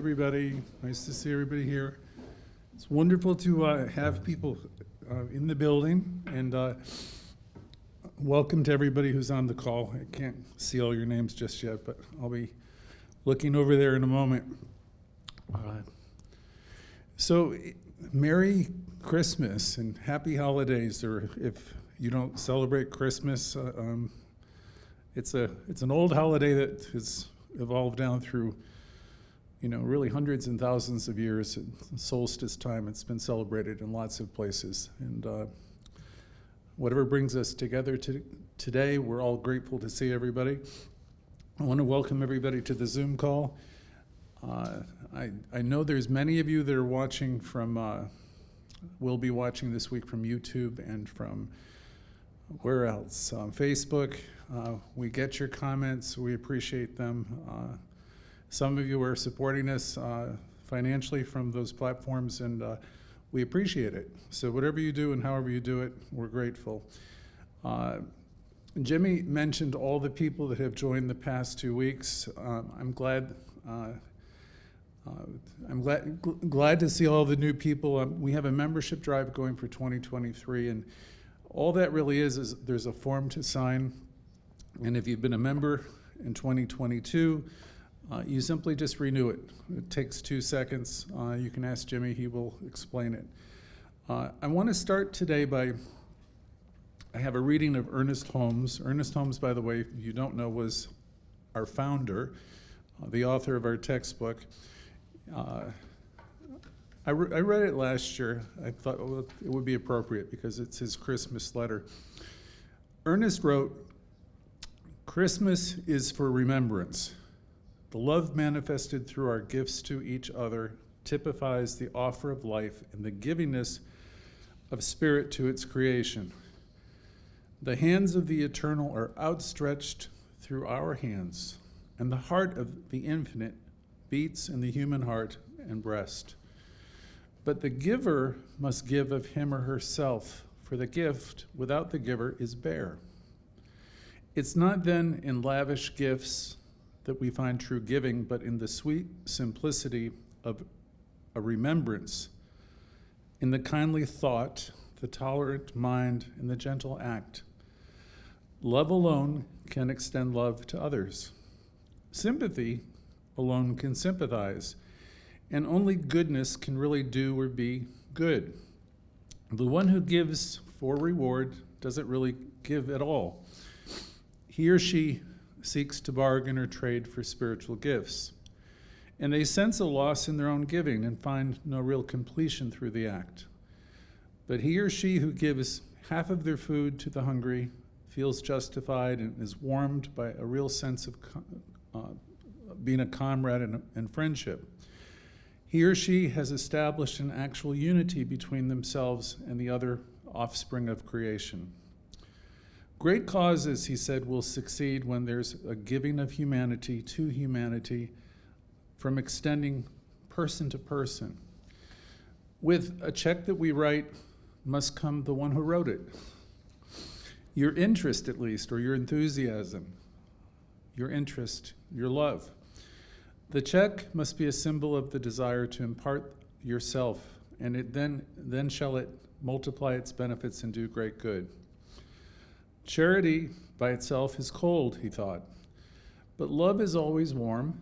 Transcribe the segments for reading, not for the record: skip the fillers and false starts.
everybody. Nice to see everybody here. It's wonderful to have people in the building, and welcome to everybody who's on the call. I can't see all your names just yet, but I'll be looking over there in a moment. So, Merry Christmas and Happy Holidays, or if you don't celebrate Christmas, it's an old holiday that has evolved down through, really hundreds and thousands of years. At solstice time, it's been celebrated in lots of places. And whatever brings us together today, we're all grateful to see everybody. I want to welcome everybody to the Zoom call. I know there's many of you that are watching from, will be watching this week from YouTube and from where else? Facebook. We get your comments. We appreciate them. Some of you are supporting us financially from those platforms, and we appreciate it. So whatever you do and however you do it, we're grateful. Jimmy mentioned all the people that have joined the past 2 weeks. I'm glad to see all the new people. We have a membership drive going for 2023, and all that really is there's a form to sign. And if you've been a member in 2022, you simply just renew it. It takes 2 seconds. You can ask Jimmy, he will explain it. I want to start today I have a reading of Ernest Holmes. Ernest Holmes, by the way, if you don't know, was our founder, the author of our textbook. I read it last year. I thought it would be appropriate because it's his Christmas letter. Ernest wrote, "Christmas is for remembrance. The love manifested through our gifts to each other typifies the offer of life and the givingness of spirit to its creation. The hands of the eternal are outstretched through our hands, and the heart of the infinite beats in the human heart and breast. But the giver must give of him or herself, for the gift without the giver is bare. It's not then in lavish gifts that we find true giving, but in the sweet simplicity of a remembrance, in the kindly thought, the tolerant mind, and the gentle act. Love alone can extend love to others. Sympathy alone can sympathize, and only goodness can really do or be good. The one who gives for reward doesn't really give at all. He or she seeks to bargain or trade for spiritual gifts, and they sense a loss in their own giving and find no real completion through the act. But he or she who gives half of their food to the hungry feels justified and is warmed by a real sense of being a comrade and friendship. He or she has established an actual unity between themselves and the other offspring of creation. Great causes," he said, "will succeed when there's a giving of humanity to humanity from extending person to person. With a check that we write must come the one who wrote it. Your interest, at least, or your enthusiasm, your interest, your love. The check must be a symbol of the desire to impart yourself, and it then shall it multiply its benefits and do great good. Charity by itself is cold," he thought, "but love is always warm.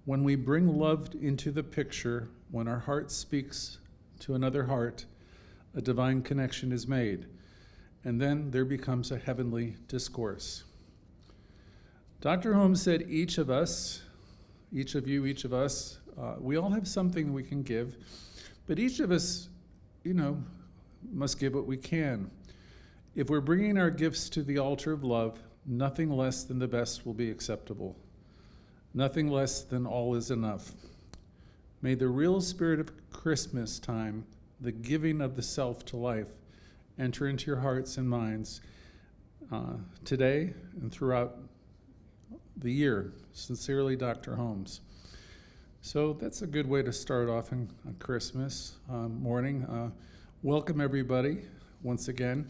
When we bring love into the picture, when our heart speaks to another heart, a divine connection is made, and then there becomes a heavenly discourse." Dr. Holmes said each of us, each of you, each of us, we all have something we can give, but each of us, must give what we can. If we're bringing our gifts to the altar of love, nothing less than the best will be acceptable. Nothing less than all is enough. May the real spirit of Christmas time, the giving of the self to life, enter into your hearts and minds today and throughout the year. Sincerely, Dr. Holmes. So that's a good way to start off on Christmas morning. Welcome, everybody, once again.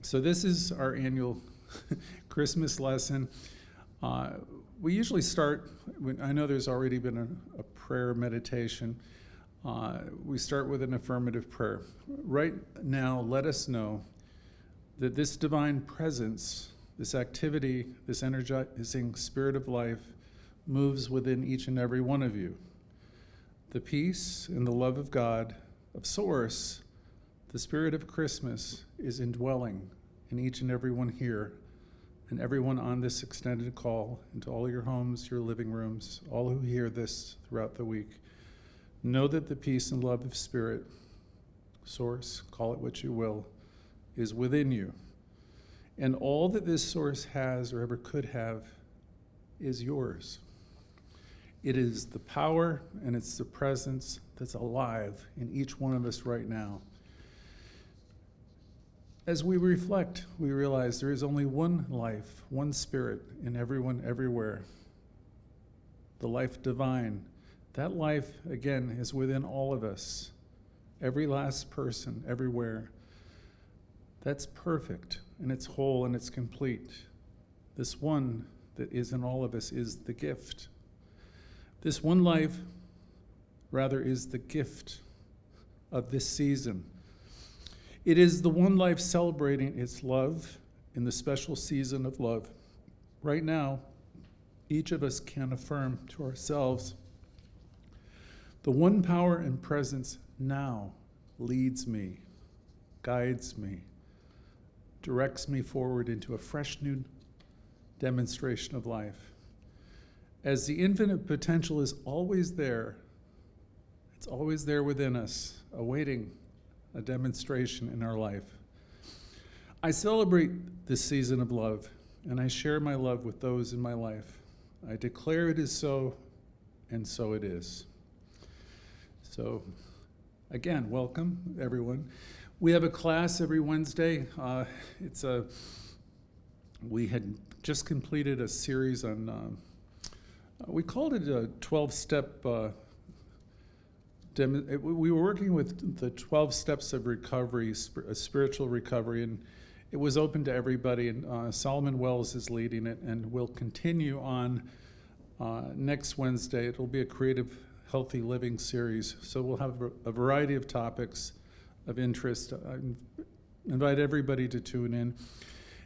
So this is our annual Christmas lesson. We usually start, I know there's already been a prayer meditation. We start with an affirmative prayer. Right now, let us know that this divine presence, this activity, this energizing spirit of life moves within each and every one of you. The peace and the love of God, of Source, the spirit of Christmas is indwelling in each and every one here and everyone on this extended call, into all your homes, your living rooms, all who hear this throughout the week. Know that the peace and love of Spirit, Source, call it what you will, is within you. And all that this Source has or ever could have is yours. It is the power and it's the presence that's alive in each one of us right now. As we reflect, we realize there is only one life, one spirit in everyone, everywhere. The life divine. That life, again, is within all of us. Every last person, everywhere. That's perfect, and it's whole, and it's complete. This one that is in all of us is the gift. This one life, rather, is the gift of this season. It is the one life celebrating its love in the special season of love. Right now, each of us can affirm to ourselves, the one power and presence now leads me, guides me, directs me forward into a fresh new demonstration of life. As the infinite potential is always there, it's always there within us, awaiting a demonstration in our life. I celebrate this season of love, and I share my love with those in my life. I declare it is so, and so it is. So, again, welcome, everyone. We have a class every Wednesday. We had just completed a series on, we called it a 12-step we were working with the 12 steps of recovery, spiritual recovery, and it was open to everybody, and Solomon Wells is leading it, and we'll continue on next Wednesday. It'll be a creative, healthy living series, so we'll have a variety of topics of interest. I invite everybody to tune in.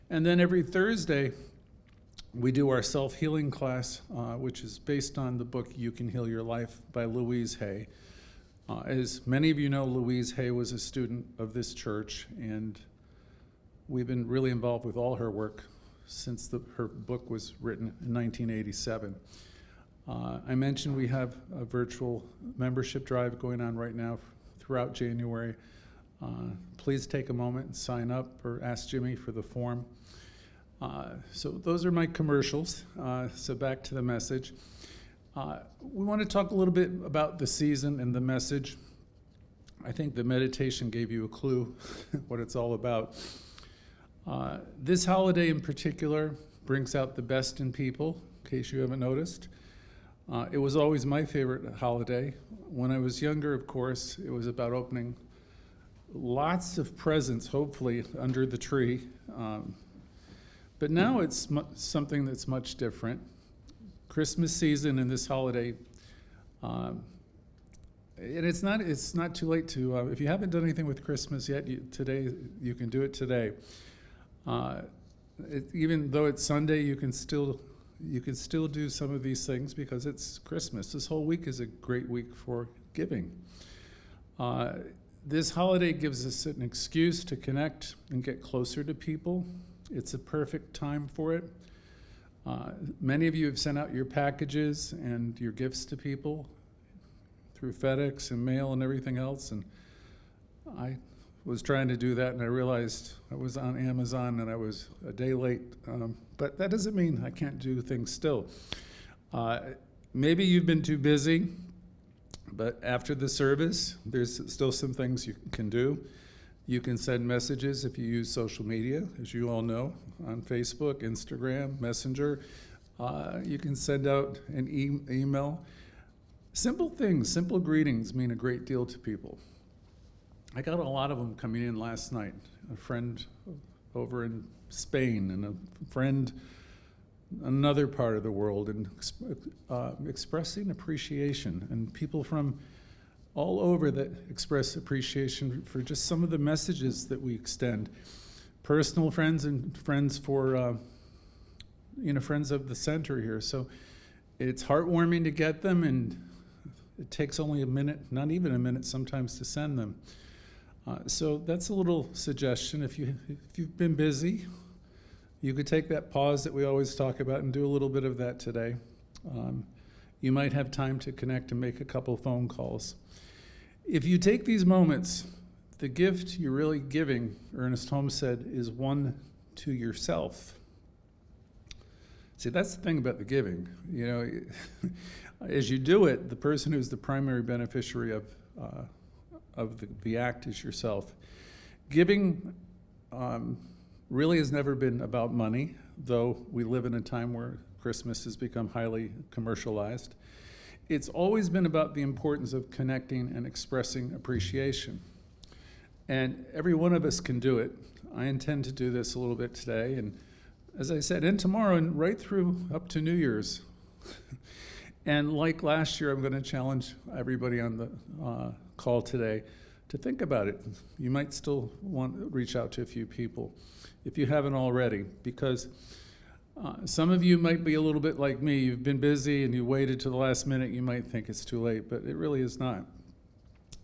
And then every Thursday, we do our self-healing class, which is based on the book You Can Heal Your Life by Louise Hay. As many of you know, Louise Hay was a student of this church, and we've been really involved with all her work since her book was written in 1987. I mentioned we have a virtual membership drive going on right now throughout January. Please take a moment and sign up or ask Jimmy for the form. So those are my commercials. So back to the message. We want to talk a little bit about the season and the message. I think the meditation gave you a clue what it's all about. This holiday in particular brings out the best in people, in case you haven't noticed. It was always my favorite holiday. When I was younger, of course, it was about opening lots of presents, hopefully, under the tree. But now it's something that's much different. Christmas season and this holiday, and it's not too late to, if you haven't done anything with Christmas yet, today you can do it today. Even though it's Sunday, you can still do some of these things because it's Christmas. This whole week is a great week for giving. This holiday gives us an excuse to connect and get closer to people. It's a perfect time for it. Many of you have sent out your packages and your gifts to people through FedEx and mail and everything else, and I was trying to do that, and I realized I was on Amazon and I was a day late, but that doesn't mean I can't do things still. Maybe you've been too busy, but after the service, there's still some things you can do. You can send messages if you use social media, as you all know, on Facebook, Instagram, Messenger. You can send out an email. Simple things, simple greetings mean a great deal to people. I got a lot of them coming in last night. A friend over in Spain and a friend another part of the world and expressing appreciation, and people from all over that express appreciation for just some of the messages that we extend. Personal friends and friends for, friends of the center here. So it's heartwarming to get them, and it takes only a minute, not even a minute sometimes, to send them. So that's a little suggestion. If you've been busy, you could take that pause that we always talk about and do a little bit of that today. You might have time to connect and make a couple phone calls. If you take these moments, the gift you're really giving, Ernest Holmes said, is one to yourself. See, that's the thing about the giving. As you do it, the person who's the primary beneficiary of the act is yourself. Giving really has never been about money, though we live in a time where Christmas has become highly commercialized. It's always been about the importance of connecting and expressing appreciation. And every one of us can do it. I intend to do this a little bit today, and as I said, and tomorrow, and right through up to New Year's. And like last year, I'm going to challenge everybody on the call today to think about it. You might still want to reach out to a few people if you haven't already, because some of you might be a little bit like me. You've been busy and you waited to the last minute. You might think it's too late, but it really is not.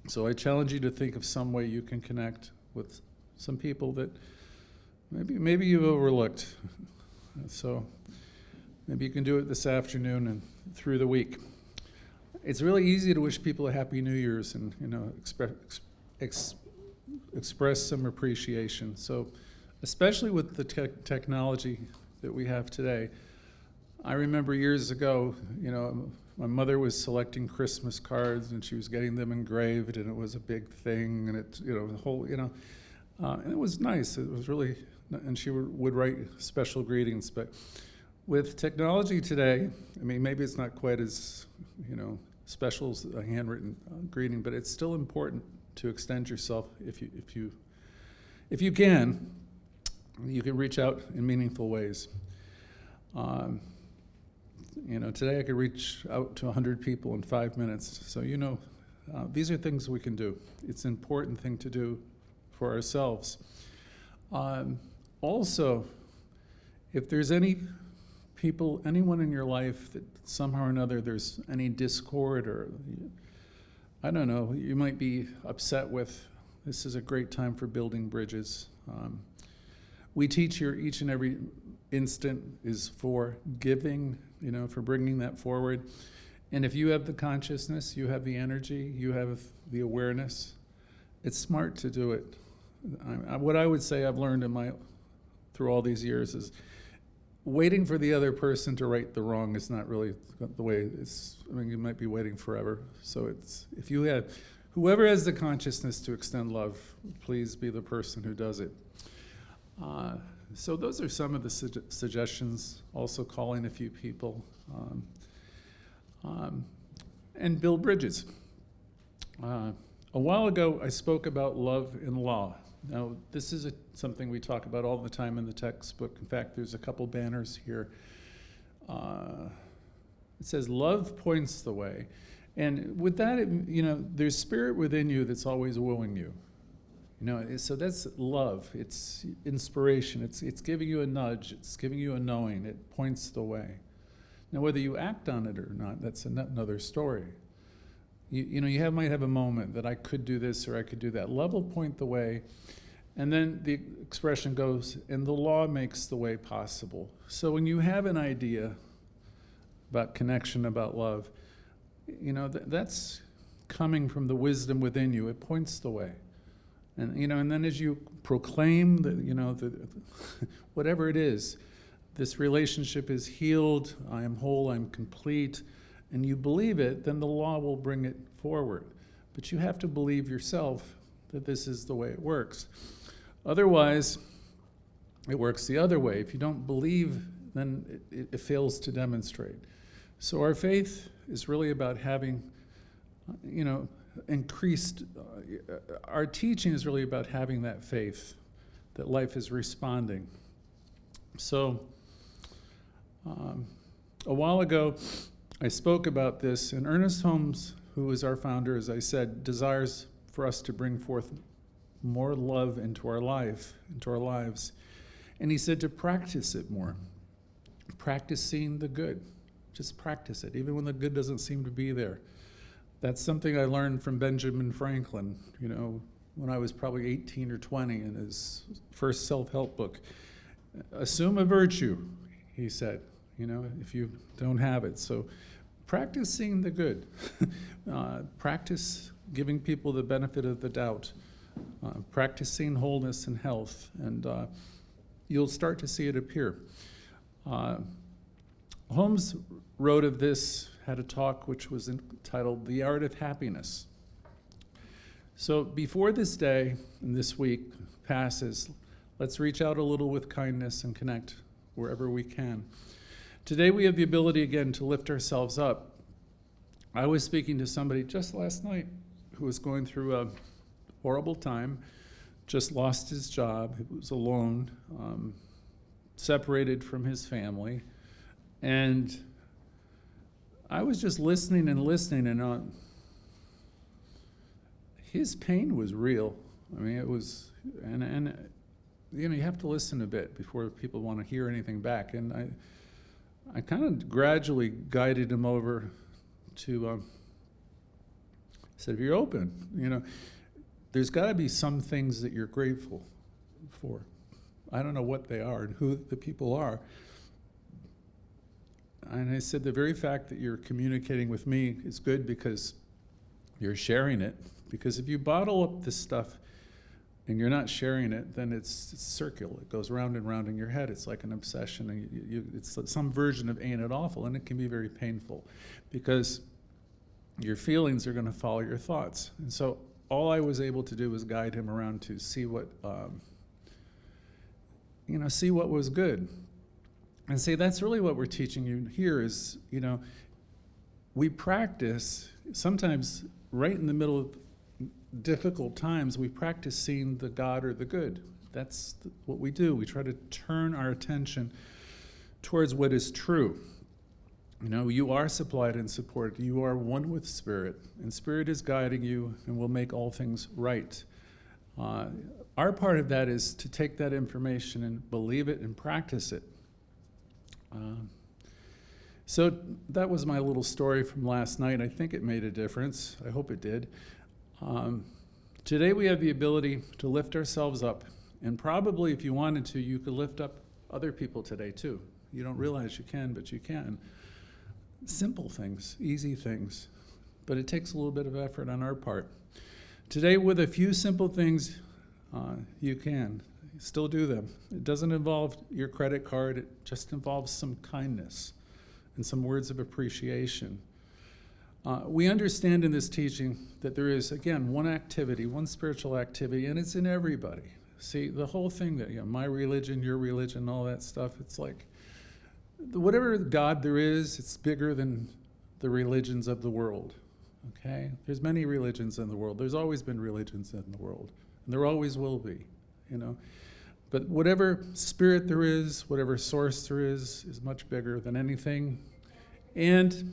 So I challenge you to think of some way you can connect with some people that maybe you've overlooked. So maybe you can do it this afternoon and through the week. It's really easy to wish people a Happy New Year's and express some appreciation. So especially with the technology that we have today. I remember years ago, my mother was selecting Christmas cards and she was getting them engraved, and it was a big thing, and the whole, and it was nice. It was really, and she would write special greetings. But with technology today, maybe it's not quite as, special as a handwritten greeting, but it's still important to extend yourself if you can. You can reach out in meaningful ways. Today I could reach out to 100 people in 5 minutes. So, these are things we can do. It's an important thing to do for ourselves. Also, if there's anyone in your life that somehow or another there's any discord, or, I don't know, you might be upset with, this is a great time for building bridges. We teach here each and every instant is for giving, for bringing that forward. And if you have the consciousness, you have the energy, you have the awareness, it's smart to do it. What I would say I've learned through all these years is waiting for the other person to right the wrong is not really the way it's, you might be waiting forever. So if you have, whoever has the consciousness to extend love, please be the person who does it. So those are some of the suggestions. Also calling a few people and build bridges. A while ago, I spoke about love in law. Now, this is something we talk about all the time in the textbook. In fact, there's a couple banners here. It says, "Love points the way." And with that, there's spirit within you that's always wooing you. So that's love. It's inspiration. It's giving you a nudge. It's giving you a knowing. It points the way. Now, whether you act on it or not, that's another story. You might have a moment that I could do this or I could do that. Love will point the way. And then the expression goes, and the law makes the way possible. So when you have an idea about connection, about love, that's coming from the wisdom within you. It points the way. And and then as you proclaim whatever it is, this relationship is healed, I am whole, I'm complete, and you believe it, then the law will bring it forward. But you have to believe yourself that this is the way it works. Otherwise, it works the other way. If you don't believe, then it fails to demonstrate. So our faith is really about having, increased, our teaching is really about having that faith that life is responding. So A while ago, I spoke about this, and Ernest Holmes, who is our founder, as I said, desires for us to bring forth more love into our life, into our lives. And he said to practice it more. Practice seeing the good. Just practice it, even when the good doesn't seem to be there. That's something I learned from Benjamin Franklin, when I was probably 18 or 20 in his first self-help book. Assume a virtue, he said, if you don't have it. So practice seeing the good. Practice giving people the benefit of the doubt. Practice seeing wholeness and health, and you'll start to see it appear. Holmes wrote of this, had a talk which was entitled The Art of Happiness. So before this day and this week passes, let's reach out a little with kindness and connect wherever we can. Today we have the ability again to lift ourselves up. I was speaking to somebody just last night who was going through a horrible time, just lost his job, he was alone, separated from his family, and I was just listening, and his pain was real. I mean, it was, and you have to listen a bit before people want to hear anything back. And I kind of gradually guided him over to, said, if you're open, there's got to be some things that you're grateful for. I don't know what they are and who the people are. And I said, the very fact that you're communicating with me is good because you're sharing it. Because if you bottle up this stuff and you're not sharing it, then it's circular. It goes round and round in your head. It's like an obsession. And it's some version of ain't it awful, and it can be very painful because your feelings are going to follow your thoughts. And so all I was able to do was guide him around to see what, see what was good. And say, that's really what we're teaching you here is, we practice, sometimes right in the middle of difficult times, we practice seeing the God or the good. That's what we do. We try to turn our attention towards what is true. You are supplied and supported. You are one with Spirit, and Spirit is guiding you and will make all things right. Our part of that is to take that information and believe it and practice it. So that was my little story from last night. I think it made a difference. I hope it did. Today we have the ability to lift ourselves up, and probably if you wanted to, you could lift up other people today too. You don't realize you can, but you can. Simple things, easy things, but it takes a little bit of effort on our part. Today, with a few simple things, you can still do them. It doesn't involve your credit card. It just involves some kindness and some words of appreciation. We understand in this teaching that there is, again, one activity, one spiritual activity, and it's in everybody. See, the whole thing that, my religion, your religion, all that stuff, it's like, whatever God there is, it's bigger than the religions of the world, okay? There's many religions in the world. There's always been religions in the world, and there always will be, But whatever spirit there is, whatever source there is much bigger than anything. And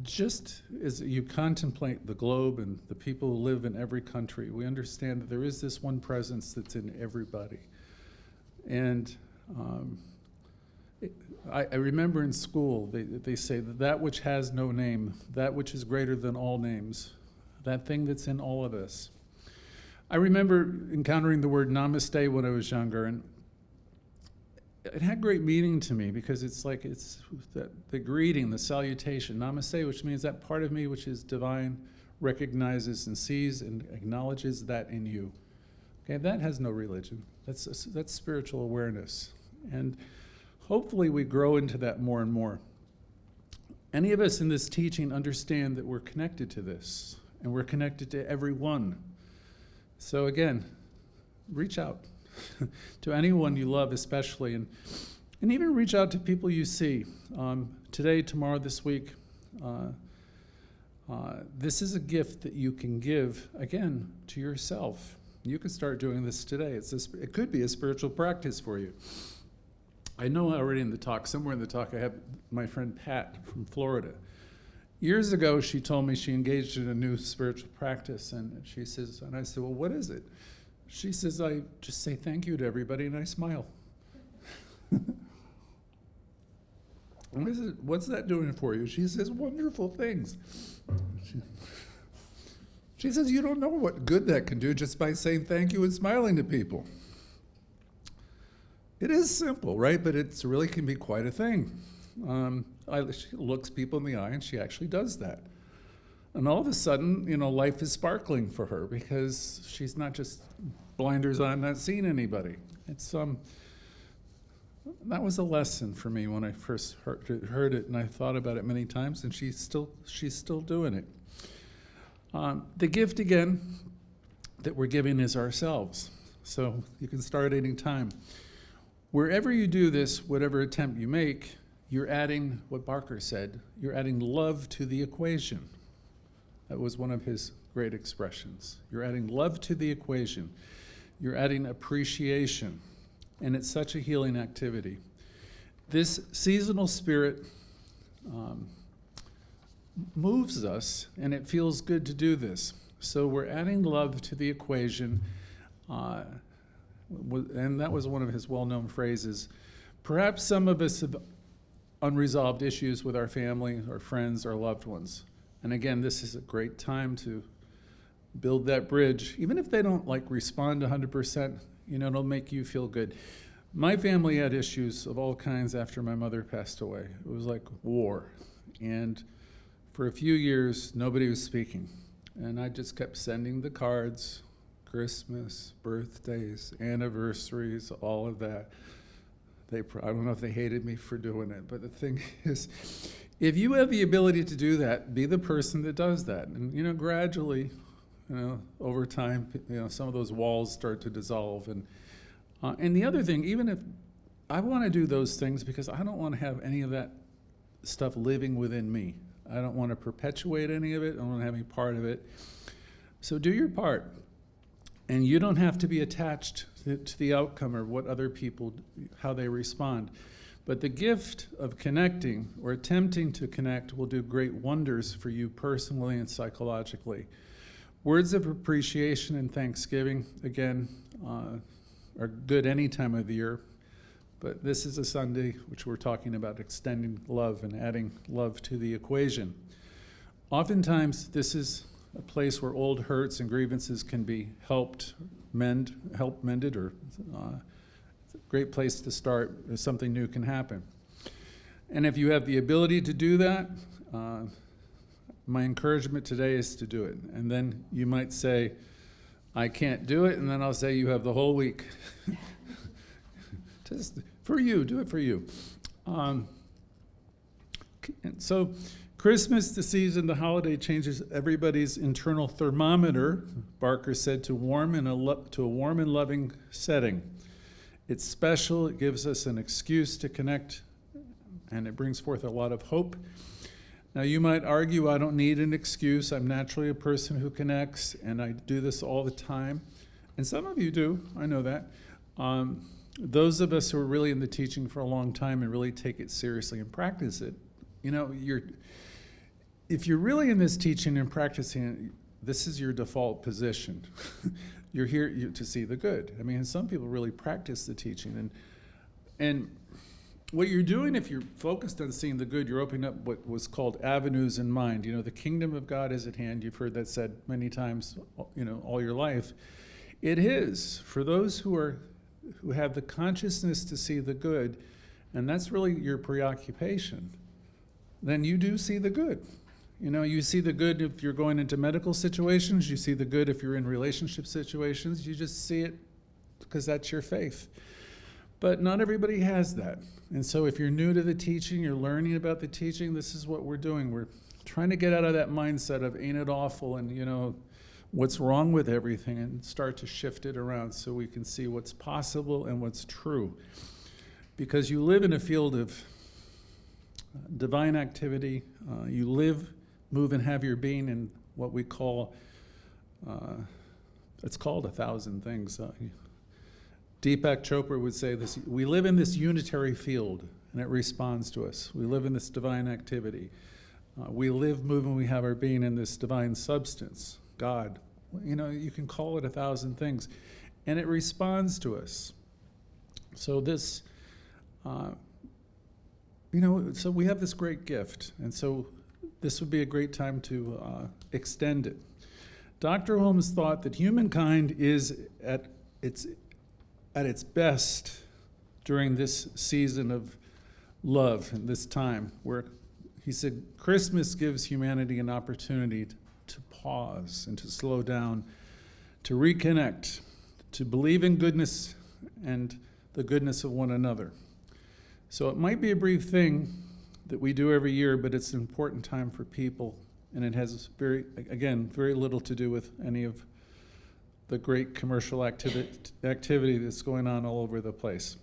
just as you contemplate the globe and the people who live in every country, we understand that there is this one presence that's in everybody. And I remember in school, they say that which has no name, that which is greater than all names, that thing that's in all of us. I remember encountering the word namaste when I was younger, and it had great meaning to me because it's the greeting, the salutation, namaste, which means that part of me which is divine recognizes and sees and acknowledges that in you. Okay, that has no religion. That's spiritual awareness. And hopefully we grow into that more and more. Any of us in this teaching understand that we're connected to this, and we're connected to everyone. So again, reach out to anyone you love especially, and even reach out to people you see. Today, tomorrow, this week, This is a gift that you can give, again, to yourself. You can start doing this today. It could be a spiritual practice for you. I know already in the talk, somewhere in the talk, I have my friend Pat from Florida. Years ago, she told me she engaged in a new spiritual practice, and she says, and I said, well, what is it? She says, I just say thank you to everybody and I smile. And I said, what's that doing for you? She says, wonderful things. She says, you don't know what good that can do just by saying thank you and smiling to people. It is simple, right? But it really can be quite a thing. She looks people in the eye and she actually does that. And all of a sudden, life is sparkling for her because she's not just blinders on, not seeing anybody. That was a lesson for me when I first heard it, and I thought about it many times, and she's still doing it. The gift, again, that we're giving is ourselves. So you can start any time. Wherever you do this, whatever attempt you make, you're adding what Barker said, you're adding love to the equation. That was one of his great expressions. You're adding love to the equation. You're adding appreciation. And it's such a healing activity. This seasonal spirit moves us, and it feels good to do this. So we're adding love to the equation, and that was one of his well-known phrases. Perhaps some of us have unresolved issues with our family, our friends, our loved ones. And again, this is a great time to build that bridge. Even if they don't respond 100%, it'll make you feel good. My family had issues of all kinds after my mother passed away. It was like war. And for a few years, nobody was speaking. And I just kept sending the cards, Christmas, birthdays, anniversaries, all of that. I don't know if they hated me for doing it, but the thing is, if you have the ability to do that, be the person that does that. And, gradually, over time, some of those walls start to dissolve. And the other thing, even if I want to do those things because I don't want to have any of that stuff living within me. I don't want to perpetuate any of it. I don't want to have any part of it. So do your part. And you don't have to be attached to the outcome or what other people, how they respond. But the gift of connecting or attempting to connect will do great wonders for you personally and psychologically. Words of appreciation and thanksgiving, again, are good any time of the year. But this is a Sunday which we're talking about extending love and adding love to the equation. Oftentimes, this is a place where old hurts and grievances can be helped mended, or it's a great place to start if something new can happen. And if you have the ability to do that, my encouragement today is to do it. And then you might say, I can't do it, and then I'll say you have the whole week. Just for you, do it for you. And so Christmas, the season, the holiday changes everybody's internal thermometer, Barker said, to a warm and loving setting. It's special, it gives us an excuse to connect, and it brings forth a lot of hope. Now you might argue, I don't need an excuse, I'm naturally a person who connects, and I do this all the time. And some of you do, I know that. Those of us who are really in the teaching for a long time and really take it seriously and practice it, if you're really in this teaching and practicing it, this is your default position. You're here to see the good. I mean, some people really practice the teaching. And what you're doing, if you're focused on seeing the good, you're opening up what was called avenues in mind. The kingdom of God is at hand. You've heard that said many times, all your life. It is for those who have the consciousness to see the good, and that's really your preoccupation. Then you do see the good. You see the good if you're going into medical situations. You see the good if you're in relationship situations. You just see it because that's your faith. But not everybody has that. And so if you're new to the teaching, you're learning about the teaching, this is what we're doing. We're trying to get out of that mindset of ain't it awful and, what's wrong with everything, and start to shift it around so we can see what's possible and what's true. Because you live in a field of divine activity. You live move and have your being in what we call, it's called 1,000 things. Deepak Chopra would say this: we live in this unitary field, and it responds to us. We live in this divine activity. We live, move, and we have our being in this divine substance, God. You know, you can call it 1,000 things, and it responds to us. So this, so we have this great gift, and so this would be a great time to extend it. Dr. Holmes thought that humankind is at its best during this season of love and this time, where he said Christmas gives humanity an opportunity to pause and to slow down, to reconnect, to believe in goodness and the goodness of one another. So it might be a brief thing that we do every year, but it's an important time for people, and it has very little to do with any of the great commercial activity that's going on all over the place.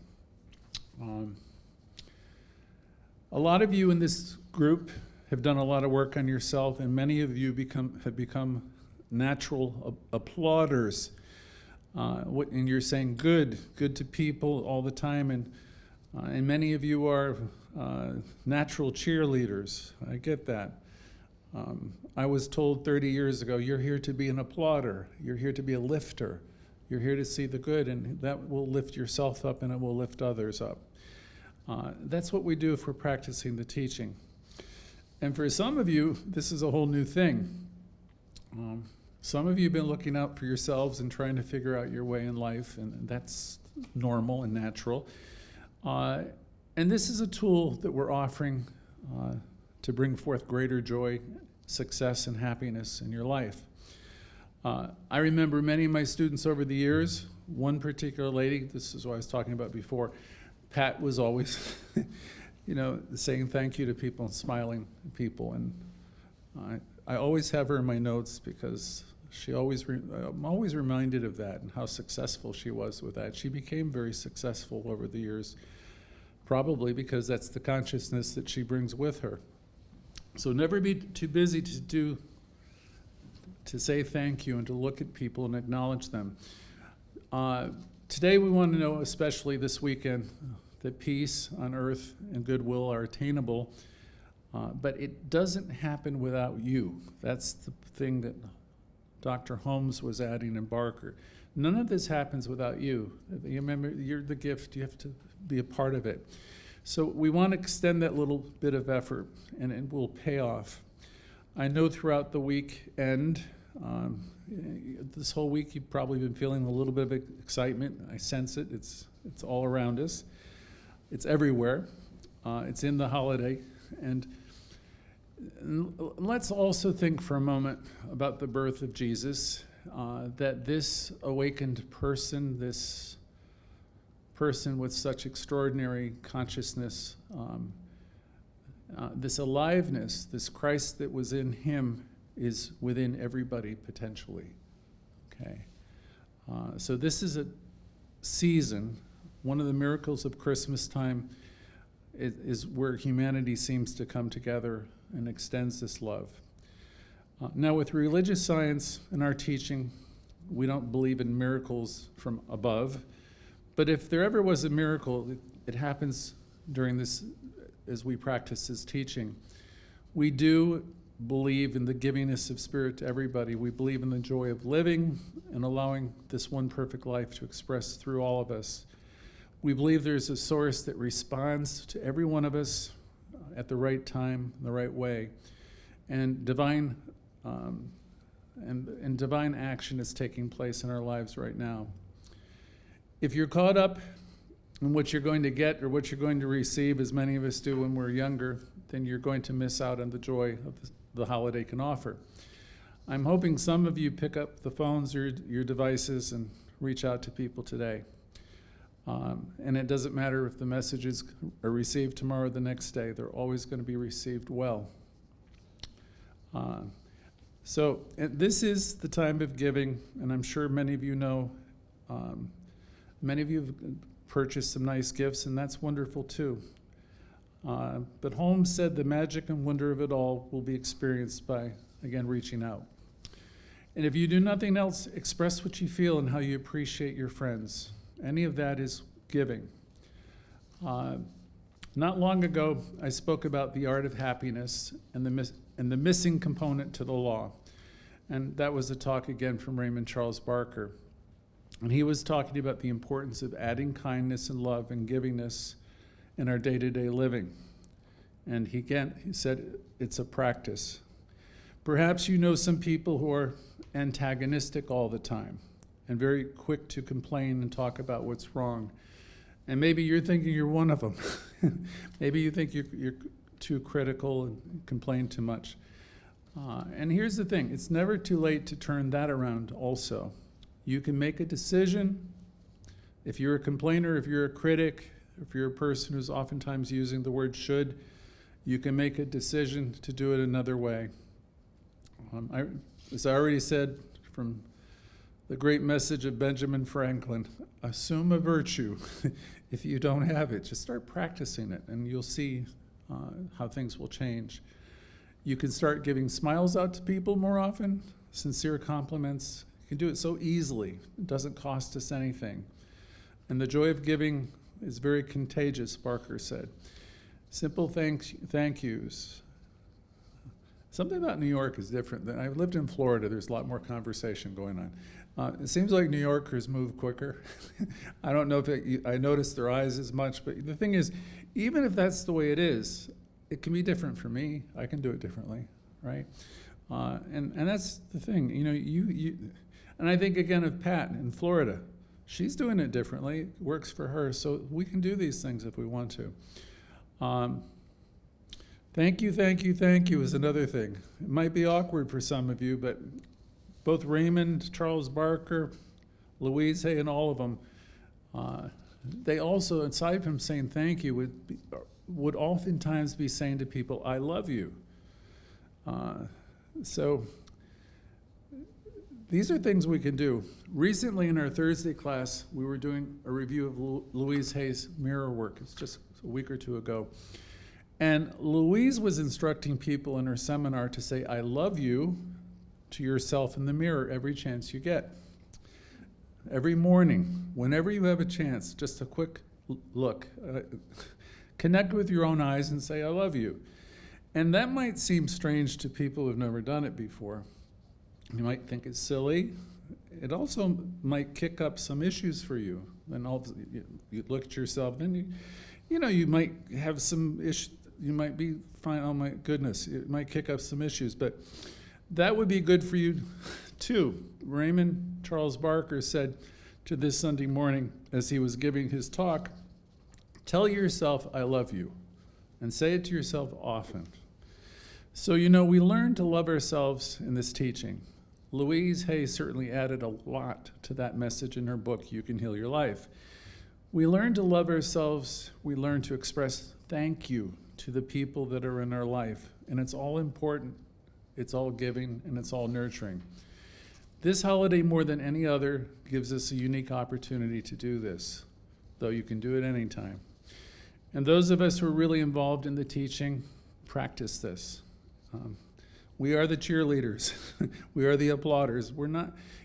A lot of you in this group have done a lot of work on yourself, and many of you have become natural applauders. And you're saying good to people all the time, and many of you are natural cheerleaders. I get that. I was told 30 years ago, you're here to be an applauder, you're here to be a lifter, you're here to see the good, and that will lift yourself up and it will lift others up. That's what we do if we're practicing the teaching. And for some of you, this is a whole new thing. Some of you have been looking out for yourselves and trying to figure out your way in life, and that's normal and natural. And this is a tool that we're offering to bring forth greater joy, success, and happiness in your life. I remember many of my students over the years. One particular lady, this is what I was talking about before, Pat was always, saying thank you to people and smiling at people. And I always have her in my notes because I'm always reminded of that and how successful she was with that. She became very successful over the years, probably because that's the consciousness that she brings with her. So never be too busy to say thank you and to look at people and acknowledge them. Today we want to know, especially this weekend, that peace on earth and goodwill are attainable, but it doesn't happen without you. That's the thing that Dr. Holmes was adding in Barker. None of this happens without you. You remember, you're the gift. You have to be a part of it. So we want to extend that little bit of effort, and it will pay off. I know throughout the weekend, this whole week, you've probably been feeling a little bit of excitement. I sense it. It's all around us. It's everywhere. It's in the holiday. And let's also think for a moment about the birth of Jesus, that this awakened person, this person with such extraordinary consciousness, this aliveness, this Christ that was in him is within everybody potentially. Okay, so this is a season. One of the miracles of Christmas time is where humanity seems to come together and extends this love. Now, with religious science and our teaching, we don't believe in miracles from above. But if there ever was a miracle, it happens during this, as we practice this teaching. We do believe in the givingness of spirit to everybody. We believe in the joy of living and allowing this one perfect life to express through all of us. We believe there's a source that responds to every one of us at the right time, the right way, and divine action is taking place in our lives right now. If you're caught up in what you're going to get or what you're going to receive, as many of us do when we're younger, then you're going to miss out on the joy of the holiday can offer. I'm hoping some of you pick up the phones or your devices and reach out to people today. And it doesn't matter if the messages are received tomorrow or the next day, they're always going to be received well. So this is the time of giving, and I'm sure many of you know, many of you have purchased some nice gifts, and that's wonderful too. But Holmes said the magic and wonder of it all will be experienced by, again, reaching out. And if you do nothing else, express what you feel and how you appreciate your friends. Any of that is giving. Not long ago, I spoke about the art of happiness and the missing component to the law. And that was a talk again from Raymond Charles Barker. And he was talking about the importance of adding kindness and love and givingness in our day-to-day living. And he said it's a practice. Perhaps you know some people who are antagonistic all the time and very quick to complain and talk about what's wrong. And maybe you're thinking you're one of them. Maybe you think you're too critical and complain too much. And here's the thing, it's never too late to turn that around also. You can make a decision. If you're a complainer, if you're a critic, if you're a person who's oftentimes using the word should, you can make a decision to do it another way. As I already said from the great message of Benjamin Franklin, assume a virtue. If you don't have it, just start practicing it and you'll see how things will change. You can start giving smiles out to people more often, sincere compliments. You can do it so easily. It doesn't cost us anything. And the joy of giving is very contagious, Barker said. Simple thank yous. Something about New York is different. I lived in Florida. There's a lot more conversation going on. It seems like New Yorkers move quicker. I don't know if I notice their eyes as much, but the thing is, even if that's the way it is, it can be different for me. I can do it differently, right? And that's the thing. You know, and I think again of Pat in Florida. She's doing it differently. It works for her, so we can do these things if we want to. Thank you is another thing. It might be awkward for some of you, but both Raymond Charles Barker, Louise, and all of them, they also, aside from saying thank you, would oftentimes be saying to people, I love you. So these are things we can do. Recently in our Thursday class, we were doing a review of Louise Hay's mirror work. It's just a week or two ago. And Louise was instructing people in her seminar to say, I love you to yourself in the mirror every chance you get. Every morning, whenever you have a chance, just a quick look. Connect with your own eyes and say, I love you. And that might seem strange to people who've never done it before. You might think it's silly. It also might kick up some issues for you. And you look at yourself, then you might have some issues. You might be fine, oh my goodness, it might kick up some issues, but that would be good for you too. Raymond Charles Barker said to this Sunday morning as he was giving his talk, tell yourself I love you, and say it to yourself often. So we learn to love ourselves in this teaching. Louise Hay certainly added a lot to that message in her book, You Can Heal Your Life. We learn to love ourselves, we learn to express thank you to the people that are in our life. And it's all important, it's all giving, and it's all nurturing. This holiday, more than any other, gives us a unique opportunity to do this, though you can do it anytime. And those of us who are really involved in the teaching, practice this. We are the cheerleaders. We are the applauders.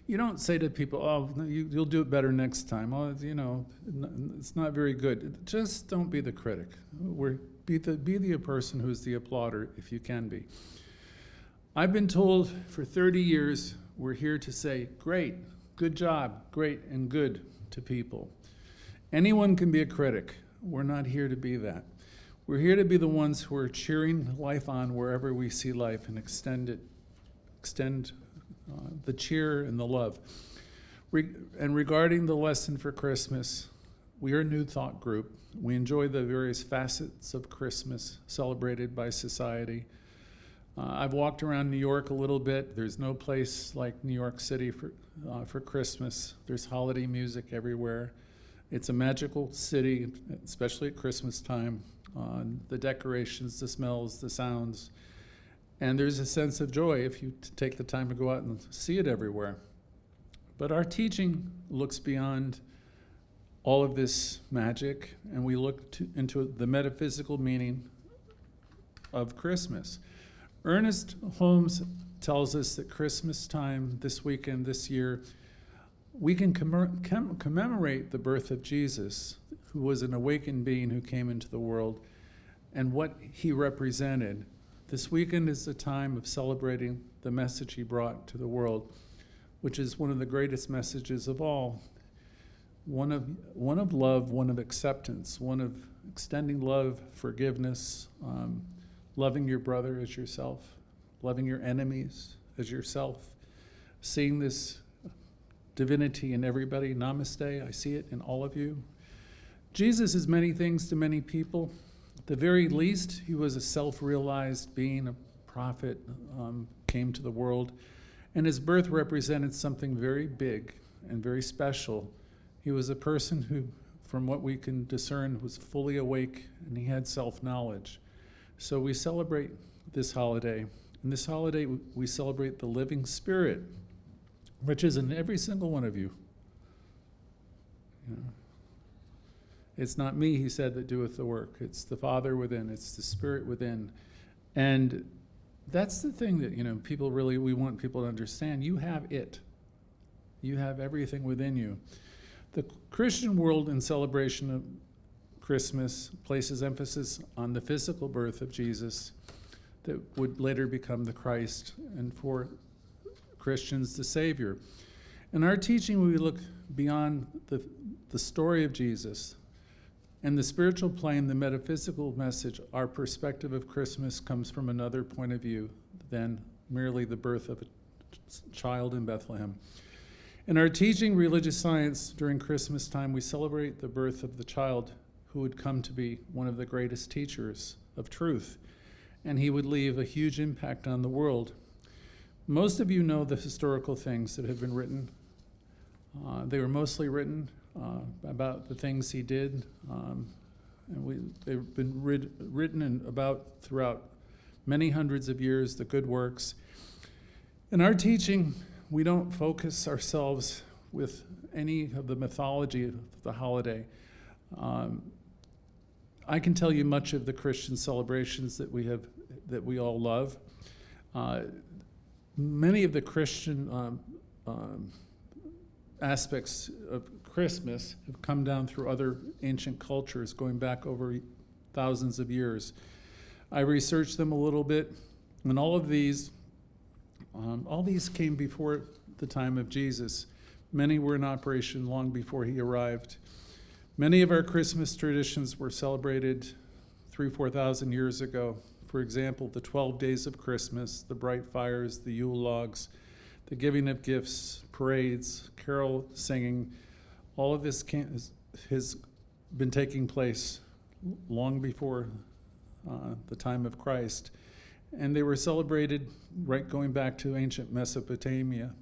You don't say to people, oh, you'll do it better next time. Oh, it's not very good. Just don't be the critic. Be the person who's the applauder if you can be. I've been told for 30 years we're here to say great, good job, great, and good to people. Anyone can be a critic. We're not here to be that. We're here to be the ones who are cheering life on wherever we see life and extend the cheer and the love. And regarding the lesson for Christmas, we are a New Thought group. We enjoy the various facets of Christmas celebrated by society. I've walked around New York a little bit. There's no place like New York City for Christmas. There's holiday music everywhere. It's a magical city, especially at Christmas time. The decorations, the smells, the sounds. And there's a sense of joy if you take the time to go out and see it everywhere. But our teaching looks beyond all of this magic, and we look into the metaphysical meaning of Christmas. Ernest Holmes tells us that Christmas time, this weekend, this year, we can commemorate the birth of Jesus, who was an awakened being who came into the world, and what he represented. This weekend is the time of celebrating the message he brought to the world, which is one of the greatest messages of all. One of love, one of acceptance, one of extending love, forgiveness, loving your brother as yourself, loving your enemies as yourself, seeing this divinity in everybody. Namaste, I see it in all of you. Jesus is many things to many people. At the very least, he was a self-realized being, a prophet, came to the world, and his birth represented something very big and very special. He was a person who, from what we can discern, was fully awake, and he had self-knowledge. So we celebrate this holiday. In this holiday, we celebrate the living spirit, which is in every single one of you. You know, it's not me, he said, that doeth the work. It's the Father within. It's the Spirit within. And that's the thing that, we want people to understand. You have it. You have everything within you. The Christian world, in celebration of Christmas, places emphasis on the physical birth of Jesus that would later become the Christ, and for Christians, the Savior. In our teaching, we look beyond the story of Jesus. And the spiritual plane, the metaphysical message, our perspective of Christmas comes from another point of view than merely the birth of a child in Bethlehem. In our teaching religious science during Christmas time, we celebrate the birth of the child who would come to be one of the greatest teachers of truth, and he would leave a huge impact on the world. Most of you know the historical things that have been written. They were mostly written about the things he did, and they've been written about throughout many hundreds of years, the good works. In our teaching, we don't focus ourselves with any of the mythology of the holiday. I can tell you much of the Christian celebrations that we all love. Many of the Christian aspects of Christmas have come down through other ancient cultures going back over thousands of years. I researched them a little bit, and all these came before the time of Jesus. Many were in operation long before he arrived. Many of our Christmas traditions were celebrated 4,000 years ago. For example, the 12 days of Christmas, the bright fires, the Yule logs, the giving of gifts, parades, carol singing, all of this has been taking place long before the time of Christ. And they were celebrated right going back to ancient Mesopotamia.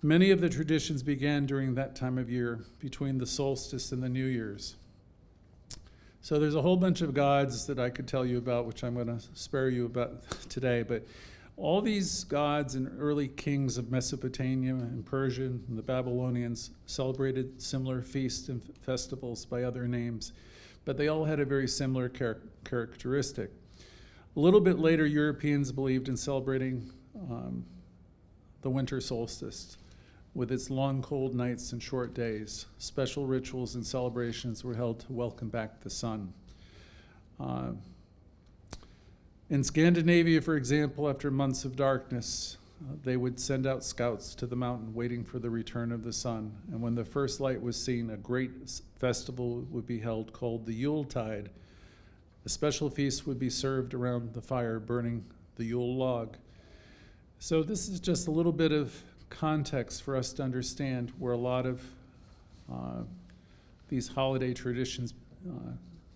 Many of the traditions began during that time of year, between the solstice and the New Year's. So there's a whole bunch of gods that I could tell you about, which I'm going to spare you about today, but all these gods and early kings of Mesopotamia and Persia and the Babylonians celebrated similar feasts and festivals by other names, but they all had a very similar characteristic. A little bit later, Europeans believed in celebrating the winter solstice with its long, cold nights and short days. Special rituals and celebrations were held to welcome back the sun. In Scandinavia, for example, after months of darkness, they would send out scouts to the mountain waiting for the return of the sun. And when the first light was seen, a great festival would be held called the Yuletide. A special feast would be served around the fire burning the Yule log. So this is just a little bit of context for us to understand where a lot of these holiday traditions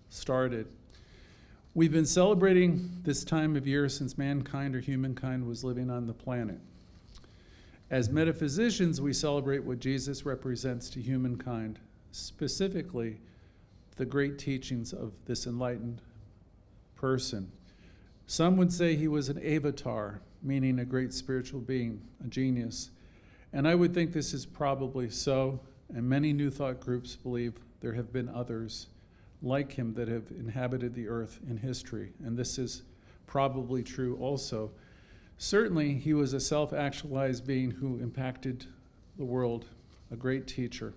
started. We've been celebrating this time of year since mankind or humankind was living on the planet. As metaphysicians, we celebrate what Jesus represents to humankind, specifically the great teachings of this enlightened person. Some would say he was an avatar, meaning a great spiritual being, a genius. And I would think this is probably so, and many New Thought groups believe there have been others like him that have inhabited the earth in history, and this is probably true also. Certainly, he was a self-actualized being who impacted the world, a great teacher,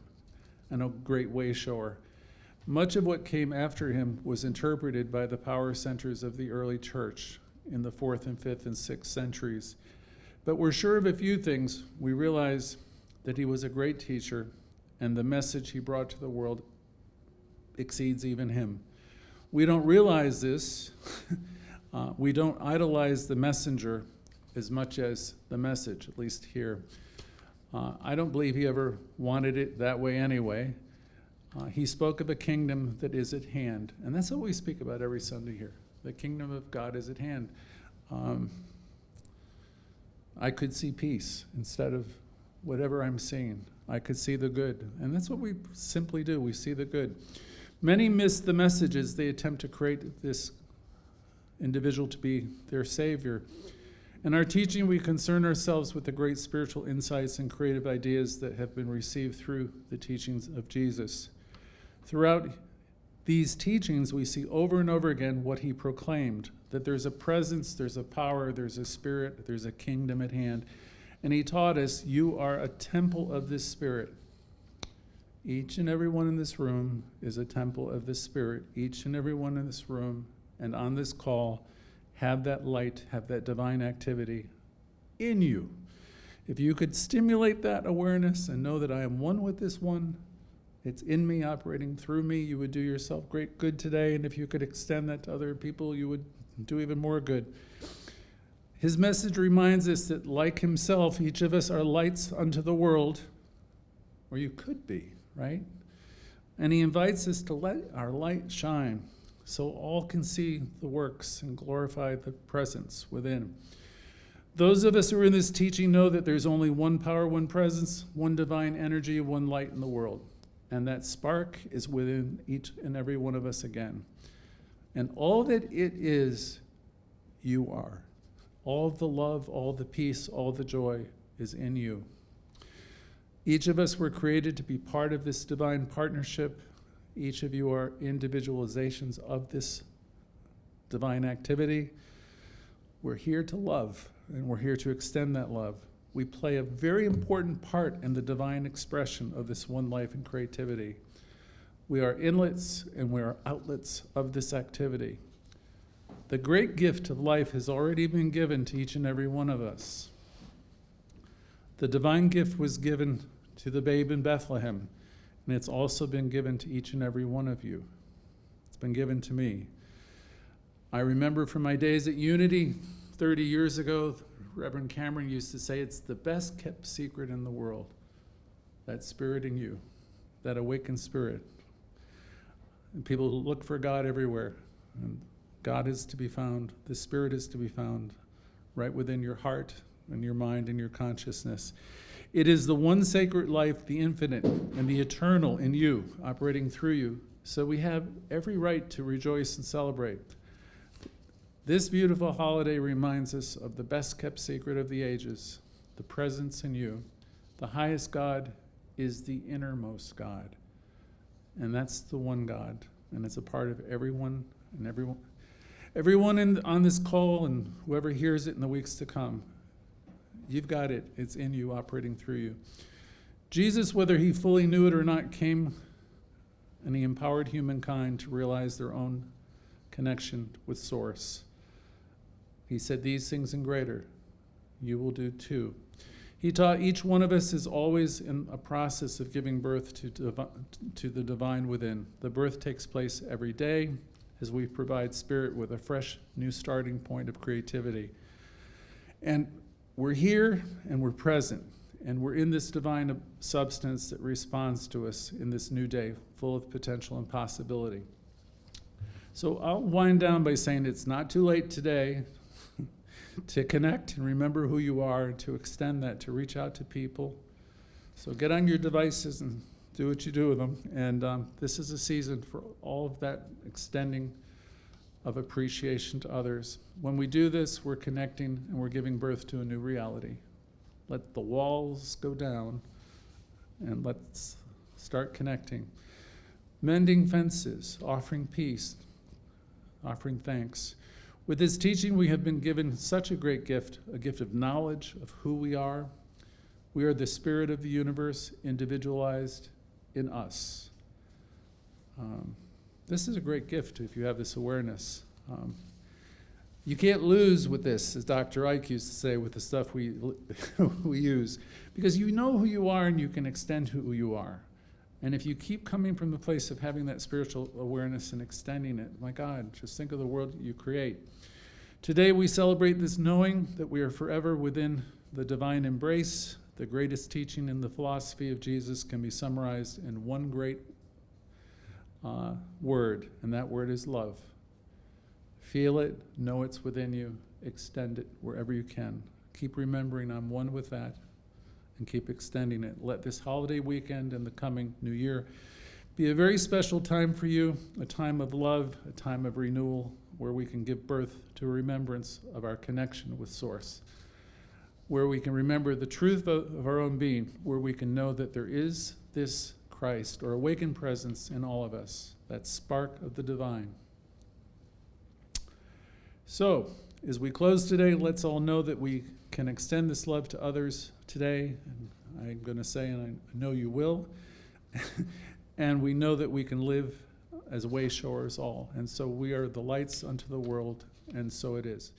and a great way-shower. Much of what came after him was interpreted by the power centers of the early church in the 4th and 5th and 6th centuries. But we're sure of a few things. We realize that he was a great teacher, and the message he brought to the world exceeds even him. We don't realize this. We don't idolize the messenger as much as the message, at least here. I don't believe he ever wanted it that way anyway. He spoke of a kingdom that is at hand, and that's what we speak about every Sunday here. The kingdom of God is at hand. I could see peace instead of whatever I'm seeing. I could see the good, and that's what we simply do. We see the good. Many miss the messages. They attempt to create this individual to be their savior. In our teaching, we concern ourselves with the great spiritual insights and creative ideas that have been received through the teachings of Jesus. Throughout these teachings, we see over and over again what he proclaimed, that there's a presence, there's a power, there's a spirit, there's a kingdom at hand. And he taught us, you are a temple of this spirit. Each and every one in this room is a temple of this spirit. Each and every one in this room and on this call have that light, have that divine activity in you. If you could stimulate that awareness and know that I am one with this one, it's in me, operating through me, you would do yourself great good today. And if you could extend that to other people, you would do even more good. His message reminds us that, like himself, each of us are lights unto the world, or you could be, right? And he invites us to let our light shine so all can see the works and glorify the presence within. Those of us who are in this teaching know that there's only one power, one presence, one divine energy, one light in the world. And that spark is within each and every one of us again. And all that it is, you are. All the love, all the peace, all the joy is in you. Each of us were created to be part of this divine partnership. Each of you are individualizations of this divine activity. We're here to love, and we're here to extend that love. We play a very important part in the divine expression of this one life and creativity. We are inlets and we are outlets of this activity. The great gift of life has already been given to each and every one of us. The divine gift was given to the babe in Bethlehem, and it's also been given to each and every one of you. It's been given to me. I remember from my days at Unity 30 years ago, Reverend Cameron used to say it's the best kept secret in the world. That spirit in you, that awakened spirit. And people look for God everywhere. And God is to be found, the spirit is to be found right within your heart and your mind and your consciousness. It is the one sacred life, the infinite and the eternal in you, operating through you. So we have every right to rejoice and celebrate. This beautiful holiday reminds us of the best kept secret of the ages, the presence in you. The highest God is the innermost God. And that's the one God. And it's a part of everyone and everyone on this call and whoever hears it in the weeks to come. You've got it. It's in you, operating through you. Jesus, whether he fully knew it or not, came and he empowered humankind to realize their own connection with Source. He said, these things and greater you will do too. He taught each one of us is always in a process of giving birth to the divine within. The birth takes place every day as we provide spirit with a fresh new starting point of creativity. And we're here and we're present and we're in this divine substance that responds to us in this new day full of potential and possibility. So I'll wind down by saying it's not too late today to connect and remember who you are, to extend that, to reach out to people. So get on your devices and do what you do with them. And this is a season for all of that extending of appreciation to others. When we do this, we're connecting and we're giving birth to a new reality. Let the walls go down and let's start connecting. Mending fences, offering peace, offering thanks. With this teaching, we have been given such a great gift, a gift of knowledge of who we are. We are the spirit of the universe, individualized in us. This is a great gift if you have this awareness. You can't lose with this, as Dr. Ike used to say, with the stuff we use, because you know who you are and you can extend who you are. And if you keep coming from the place of having that spiritual awareness and extending it, my God, just think of the world you create. Today we celebrate this knowing that we are forever within the divine embrace. The greatest teaching in the philosophy of Jesus can be summarized in one great word, and that word is love. Feel it, know it's within you, extend it wherever you can. Keep remembering I'm one with that, and keep extending it. Let this holiday weekend and the coming new year be a very special time for you, a time of love, a time of renewal, where we can give birth to a remembrance of our connection with Source, where we can remember the truth of our own being, where we can know that there is this Christ, or awakened presence in all of us, that spark of the divine. So, as we close today, let's all know that we can extend this love to others today. And I'm going to say, and I know you will, and we know that we can live as way showers all. And so we are the lights unto the world, and so it is.